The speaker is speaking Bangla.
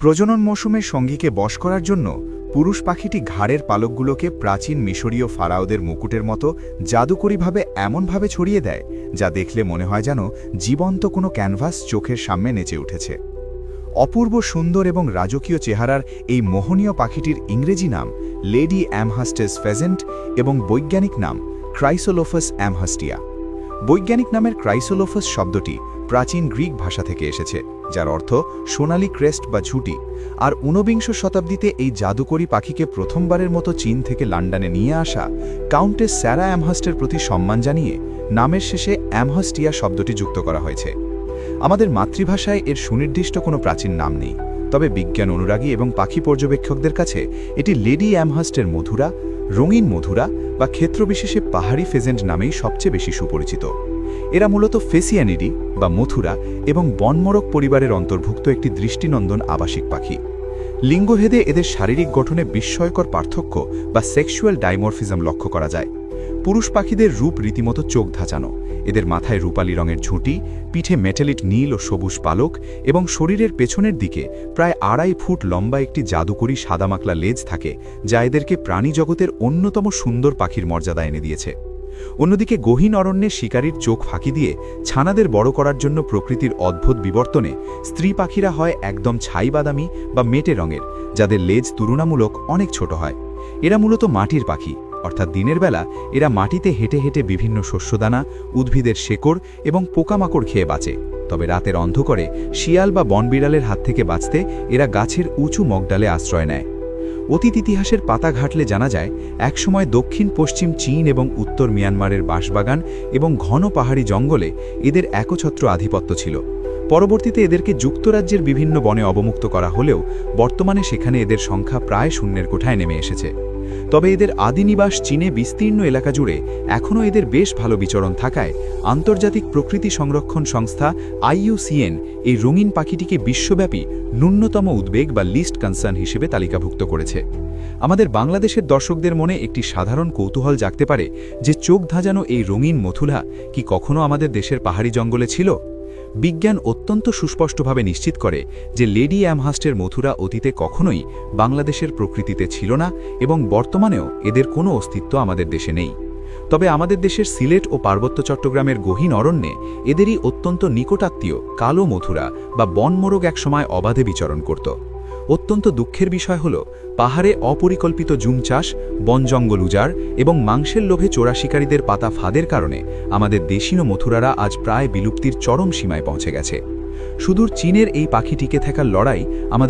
প্রজনন মৌসুমে সঙ্গীকে বশ করার জন্য পুরুষ পাখিটি ঘাড়ের পালকগুলোকে প্রাচীন মিশরীয় ফারাওদের মুকুটের মতো জাদুকরীভাবে এমনভাবে ছড়িয়ে দেয় যা দেখলে মনে হয় যেন জীবন্ত কোনো ক্যানভাস চোখের সামনে নেচে উঠেছে। অপূর্ব সুন্দর এবং রাজকীয় চেহারার এই মোহনীয় পাখিটির ইংরেজি নাম লেডি অ্যামহাস্টেস ফেজেন্ট এবং বৈজ্ঞানিক নাম ক্রাইসোলোফাস অ্যামহাস্টিয়া। বৈজ্ঞানিক নামের ক্রাইসোলোফাস শব্দটি প্রাচীন গ্রিক ভাষা থেকে এসেছে, যার অর্থ সোনালি ক্রেস্ট বা ঝুঁটি। আর ঊনবিংশ শতাব্দীতে এই জাদুকরী পাখিকে প্রথমবারের মতো চীন থেকে লন্ডনে নিয়ে আসা কাউন্টেস স্যারা অ্যামহাস্টের প্রতি সম্মান জানিয়ে নামের শেষে অ্যামহাস্টিয়া শব্দটি যুক্ত করা হয়েছে। আমাদের মাতৃভাষায় এর সুনির্দিষ্ট কোনো প্রাচীন নাম নেই, তবে বিজ্ঞান অনুরাগী এবং পাখি পর্যবেক্ষকদের কাছে এটি লেডি অ্যামহাস্টের মধুরা, রঙিন মধুরা বা ক্ষেত্রবিশেষে পাহাড়ি ফেজেন্ট নামেই সবচেয়ে বেশি সুপরিচিত। এরা মূলত ফেসিয়ানিডি বা মথুরা এবং বনমোরগ পরিবারের অন্তর্ভুক্ত একটি দৃষ্টিনন্দন আবাসিক পাখি। লিঙ্গভেদে এদের শারীরিক গঠনে বিস্ময়কর পার্থক্য বা সেক্সুয়াল ডাইমরফিজম লক্ষ্য করা যায়। পুরুষ পাখিদের রূপ রীতিমতো চোখ ধাঁচানো, এদের মাথায় রূপালী রঙের ঝুঁটি, পিঠে মেটালিক নীল ও সবুজ পালক এবং শরীরের পেছনের দিকে প্রায় 2.5 ফুট লম্বা একটি জাদুকরী সাদামাকলা লেজ থাকে, যা এদেরকে প্রাণীজগতের অন্যতম সুন্দর পাখির মর্যাদা এনে দিয়েছে। অন্যদিকে গহীন অরণ্যে শিকারীর চোখ ফাঁকি দিয়ে ছানাদের বড় করার জন্য প্রকৃতির অদ্ভুত বিবর্তনে স্ত্রী পাখিরা হয় একদম ছাই বাদামি বা মেটে রঙের, যাদের লেজ তুলনামূলক অনেক ছোট হয়। এরা মূলত মাটির পাখি, অর্থাৎ দিনের বেলা এরা মাটিতে হেঁটে হেঁটে বিভিন্ন শস্যদানা, উদ্ভিদের শেকড় এবং পোকামাকড় খেয়ে বাঁচে। তবে রাতের অন্ধকারে শিয়াল বা বনবিড়ালের হাত থেকে বাঁচতে এরা গাছের উঁচু মগডালে আশ্রয় নেয়। অতীত ইতিহাসের পাতা ঘাটলে জানা যায়, একসময় দক্ষিণ পশ্চিম চীন এবং উত্তর মিয়ানমারের বাঁশবাগান এবং ঘন পাহাড়ি জঙ্গলে এদের একছত্র আধিপত্য ছিল। পরবর্তীতে এদেরকে যুক্তরাজ্যের বিভিন্ন বনে অবমুক্ত করা হলেও বর্তমানে সেখানে এদের সংখ্যা প্রায় শূন্যের কোঠায় নেমে এসেছে। তবে এদের আদিনিবাস চীনে বিস্তীর্ণ এলাকা জুড়ে এখনও এদের বেশ ভালো বিচরণ থাকায় আন্তর্জাতিক প্রকৃতি সংরক্ষণ সংস্থা IUCN এই রঙিন পাখিটিকে বিশ্বব্যাপী ন্যূনতম উদ্বেগ বা লিস্ট কনসার্ন হিসেবে তালিকাভুক্ত করেছে। আমাদের বাংলাদেশের দর্শকদের মনে একটি সাধারণ কৌতূহল জাগতে পারে যে চোখ ধাঁজানো এই রঙিন মথুলা কি কখনো আমাদের দেশের পাহাড়ি জঙ্গলে ছিল? বিজ্ঞান অত্যন্ত সুস্পষ্টভাবে নিশ্চিত করে যে লেডি অ্যামহাস্টের মথুরা অতীতে কখনোই বাংলাদেশের প্রকৃতিতে ছিল না এবং বর্তমানেও এদের কোনো অস্তিত্ব আমাদের দেশে নেই। তবে আমাদের দেশের সিলেট ও পার্বত্য চট্টগ্রামের গহীন অরণ্যে এদেরই অত্যন্ত নিকটাত্মীয় কালো মথুরা বা বনমোরগ একসময় অবাধে বিচরণ করত। অত্যন্ত দুঃখের বিষয় হল, পাহাড়ে অপরিকল্পিত জুম চাষ, বন জঙ্গল উজাড় এবং মাংসের লোভে চোরা শিকারীদের পাতা ফাঁদের কারণে আমাদের দেশীয় মথুরারা আজ প্রায় বিলুপ্তির চরম সীমায় পৌঁছে গেছে। সুদূর চীনের এই পাখি টিকে থাকার লড়াই আমাদের